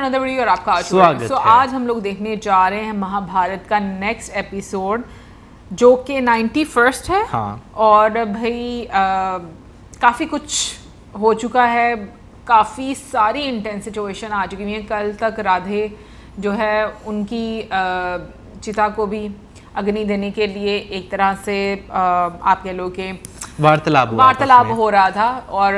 Another video और आपका स्वागत है। आज हम लोग देखने जा रहे हैं महाभारत का नेक्स्ट एपिसोड जो कि 91st है। हाँ। और भाई काफ़ी कुछ हो चुका है, काफ़ी सारी इंटेंस सिचुएशन आ चुकी हुई है। कल तक राधे जो है उनकी चिता को भी अग्नि देने के लिए एक तरह से आप कह लो कि वार्तालाप हो रहा था और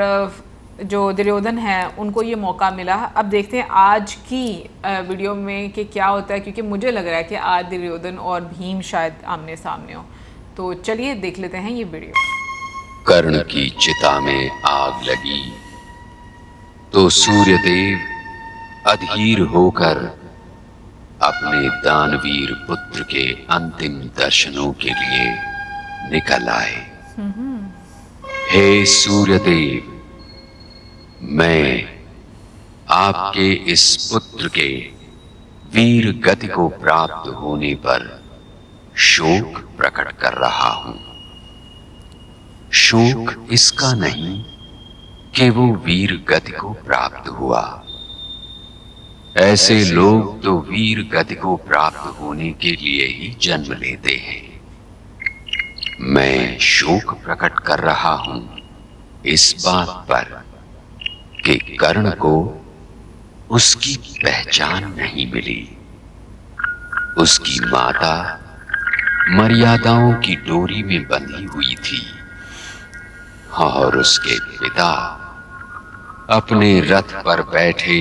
जो दुर्योधन है उनको ये मौका मिला। अब देखते हैं आज की वीडियो में कि क्या होता है, क्योंकि मुझे लग रहा है कि आज दुर्योधन और भीम शायद आमने सामने हो। तो चलिए देख लेते हैं ये वीडियो। कर्ण की चिता में आग लगी तो सूर्यदेव अधीर होकर अपने दानवीर पुत्र के अंतिम दर्शनों के लिए निकल आए। हे सूर्यदेव, मैं आपके इस पुत्र के वीर गति को प्राप्त होने पर शोक प्रकट कर रहा हूं। शोक इसका नहीं कि वो वीर गति को प्राप्त हुआ। ऐसे लोग तो वीर गति को प्राप्त होने के लिए ही जन्म लेते हैं। मैं शोक प्रकट कर रहा हूं इस बात पर कि कर्ण को उसकी पहचान नहीं मिली। उसकी माता मर्यादाओं की डोरी में बंधी हुई थी और उसके पिता अपने रथ पर बैठे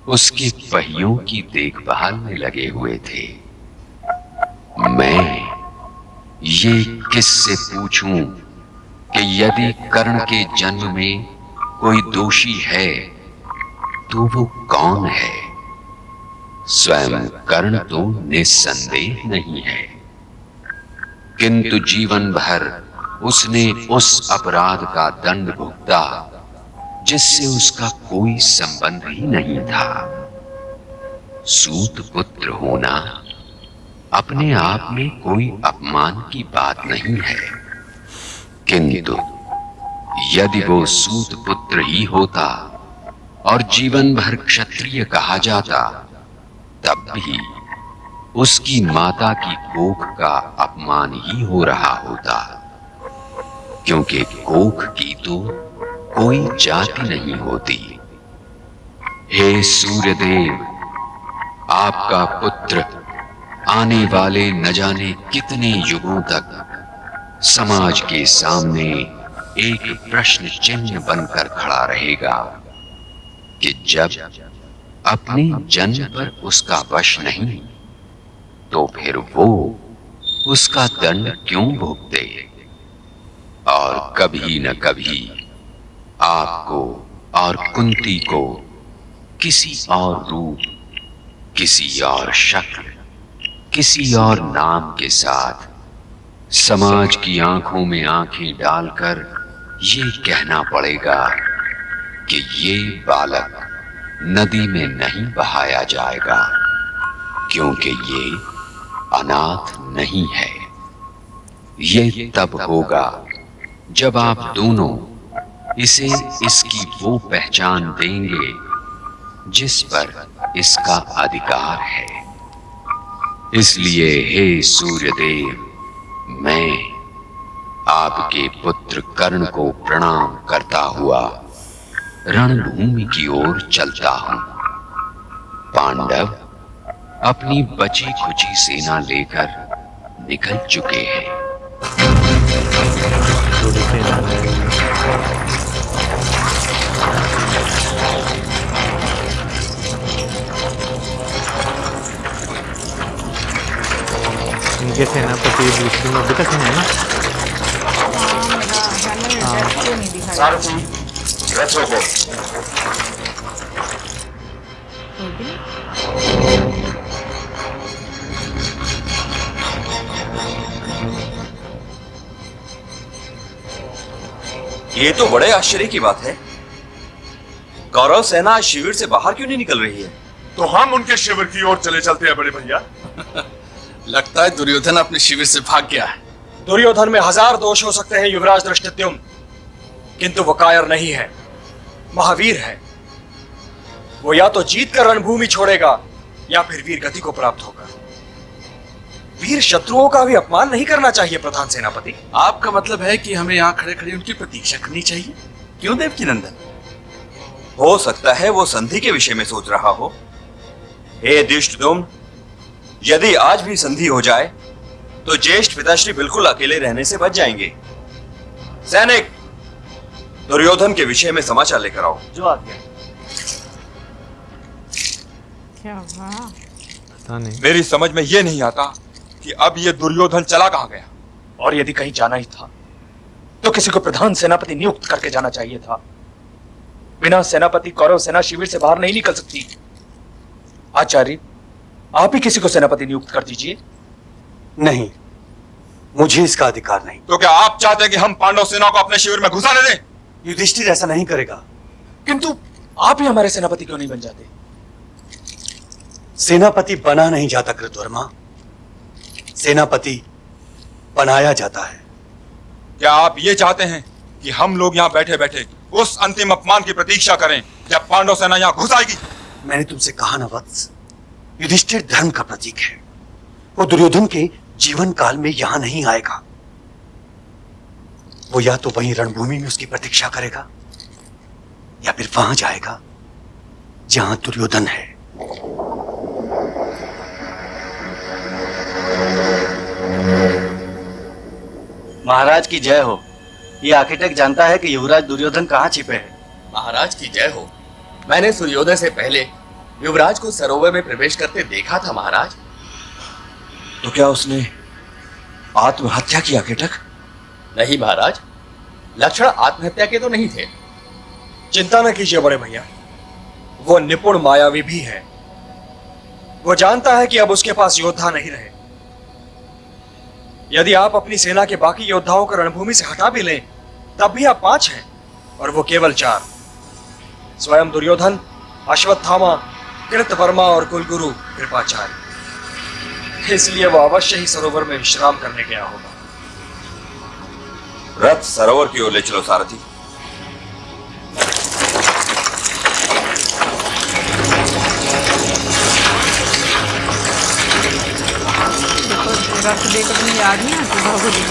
उसके पहियों की देखभाल में लगे हुए थे। मैं ये किससे पूछूं कि यदि कर्ण के जन्म में कोई दोषी है तो वो कौन है? स्वयं कर्ण तो निस्संदेह नहीं है, किंतु जीवन भर उसने उस अपराध का दंड भुगता जिससे उसका कोई संबंध ही नहीं था। सूत पुत्र होना अपने आप में कोई अपमान की बात नहीं है, किंतु यदि वो सूत पुत्र ही होता और जीवन भर क्षत्रिय कहा जाता तब भी उसकी माता की कोख का अपमान ही हो रहा होता, क्योंकि कोख की तो कोई जाति नहीं होती। हे सूर्यदेव, आपका पुत्र आने वाले न जाने कितने युगों तक समाज के सामने एक प्रश्न चिन्ह बनकर खड़ा रहेगा कि जब अपने जन्म पर उसका वश नहीं तो फिर वो उसका दंड क्यों भुगते? और कभी न कभी आपको और कुंती को किसी और रूप, किसी और शक्ल, किसी और नाम के साथ समाज की आंखों में आंखें डालकर ये कहना पड़ेगा कि ये बालक नदी में नहीं बहाया जाएगा, क्योंकि ये अनाथ नहीं है। ये तब होगा जब आप दोनों इसे इसकी वो पहचान देंगे जिस पर इसका अधिकार है। इसलिए हे सूर्यदेव, मैं आपके पुत्र कर्ण को प्रणाम करता हुआ रणभूमि की ओर चलता हूं। पांडव अपनी बची खुची सेना लेकर निकल चुके हैं। इनके सेनापति दूसरी में अभी तक है ना? सारथी रथों को। ये तो बड़े आश्चर्य की बात है। कौरव सेना शिविर से बाहर क्यों नहीं निकल रही है? तो हम उनके शिविर की ओर चले चलते हैं बड़े भैया। लगता है दुर्योधन अपने शिविर से भाग गया है। दुर्योधन में 1000 दोष हो सकते हैं युवराज धृष्टद्युम्न, किंतु वो कायर नहीं है, महावीर है। वो या तो जीत कर रणभूमि छोड़ेगा या फिर वीर गति को प्राप्त होगा। वीर शत्रुओं का भी अपमान नहीं करना चाहिए प्रधान सेनापति। आपका मतलब है कि हमें यहाँ खड़े खड़े उनकी प्रतीक्षा करनी चाहिए, क्यों देवकी नंदन? हो सकता है वो संधि के विषय में सोच रहा हो। हे धृष्टद्युम्न, यदि आज भी संधि हो जाए तो ज्येष्ठ पिताश्री बिल्कुल अकेले रहने से बच जाएंगे। सैनिक, दुर्योधन के विषय में समाचार लेकर आओ। जो आज्ञा। क्या हुआ? पता नहीं। मेरी समझ में यह नहीं आता कि अब ये दुर्योधन चला कहां गया। और यदि कहीं जाना ही था तो किसी को प्रधान सेनापति नियुक्त करके जाना चाहिए था। बिना सेनापति कौरव सेना शिविर से बाहर नहीं निकल सकती। आचार्य, आप ही किसी को सेनापति नियुक्त कर दीजिए। नहीं, मुझे इसका अधिकार नहीं। तो क्या आप चाहते हैं कि हम पांडव सेना को अपने शिविर में घुसाने दें? युधिष्ठिर ऐसा नहीं करेगा। किंतु आप ही हमारे सेनापति क्यों नहीं बन जाते? सेनापति बना नहीं जाता कृतवर्मा, सेनापति बनाया जाता है। क्या आप ये चाहते हैं कि हम लोग यहाँ बैठे बैठे उस अंतिम अपमान की प्रतीक्षा करें जब पांडव सेना यहाँ घुस आएगी? मैंने तुमसे कहा ना वत्स, युधिष्ठिर धर्म का प्रतीक है। वो दुर्योधन के जीवन काल में यहां नहीं आएगा। वो या तो वहीं रणभूमि में उसकी प्रतीक्षा करेगा या फिर वहां जाएगा जहां दुर्योधन है। महाराज की जय हो। ये आर्किटेक्ट जानता है कि युवराज दुर्योधन कहाँ छिपे हैं। महाराज की जय हो। मैंने सूर्योदय से पहले युवराज को सरोवर में प्रवेश करते देखा था महाराज। तो क्या उसने आत्महत्या की आकेटक? नहीं महाराज, लक्षण आत्महत्या के तो नहीं थे। चिंता न कीजिए बड़े भैया, वो निपुण मायावी भी है। वो जानता है कि अब उसके पास योद्धा नहीं रहे। यदि आप अपनी सेना के बाकी योद्धाओं को रणभूमि से हटा भी लें तब भी आप 5 हैं और वो केवल 4। स्वयं दुर्योधन, अश्वत्थामा, कृतवर्मा और कुलगुरु कृपाचार्य। इसलिए वो अवश्य ही सरोवर में विश्राम करने गया होगा। रथ सरोवर की ओर ले चलो सारथी। रथ देखकर तुम्हें याद नहीं आती बाहुबली?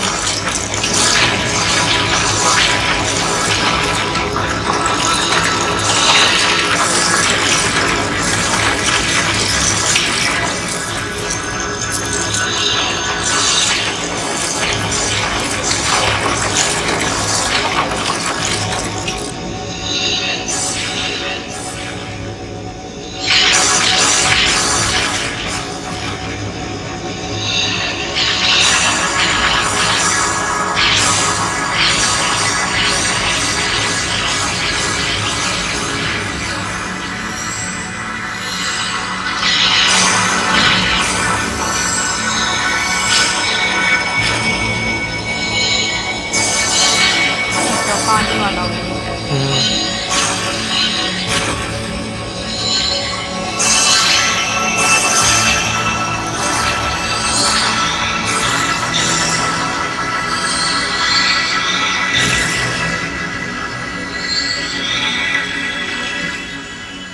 पानी वाला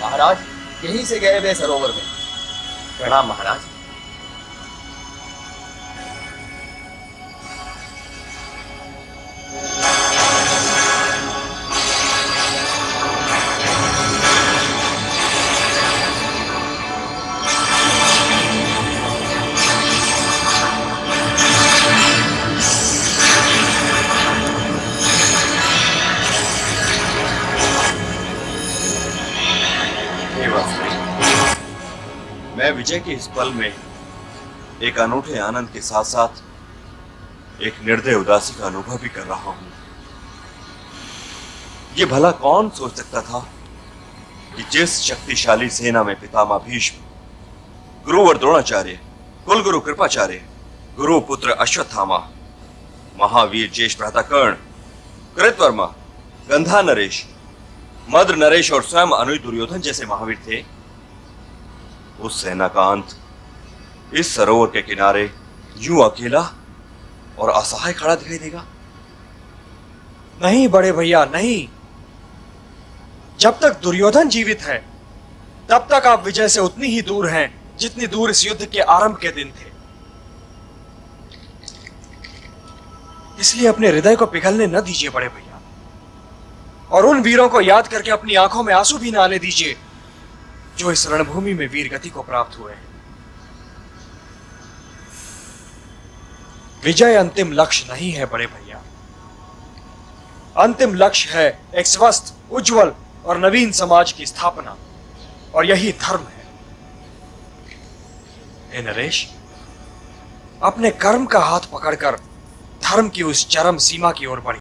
महाराज यहीं से गए वे सरोवर में। प्रणाम महाराज। मैं विजय के इस पल में एक अनूठे आनंद के साथ साथ एक निर्दय उदासी का अनुभव भी कर रहा हूं। ये भला कौन सोच सकता था कि जिस शक्तिशाली सेना में पितामह भीष्म, गुरुवर द्रोणाचार्य, कुलगुरु कृपाचार्य, गुरु पुत्र अश्वत्थामा, महावीर ज्येष्ठ भ्राता कर्ण, कृतवर्मा, गंधा नरेश, मद्र नरेश और स्वयं अनुज दुर्योधन जैसे महावीर थे, उस सेना का अंत इस सरोवर के किनारे यूं अकेला और असहाय खड़ा दिखाई देगा? नहीं बड़े भैया, नहीं। जब तक दुर्योधन जीवित है तब तक आप विजय से उतनी ही दूर हैं जितनी दूर इस युद्ध के आरंभ के दिन थे। इसलिए अपने हृदय को पिघलने न दीजिए बड़े भैया, और उन वीरों को याद करके अपनी आंखों में आंसू भी न आने दीजिए जो इस रणभूमि में वीर गति को प्राप्त हुए हैं। विजय अंतिम लक्ष्य नहीं है बड़े भैया, अंतिम लक्ष्य है एक स्वस्थ, उज्जवल और नवीन समाज की स्थापना, और यही धर्म है। हे नरेश, अपने कर्म का हाथ पकड़कर धर्म की उस चरम सीमा की ओर बढ़िए।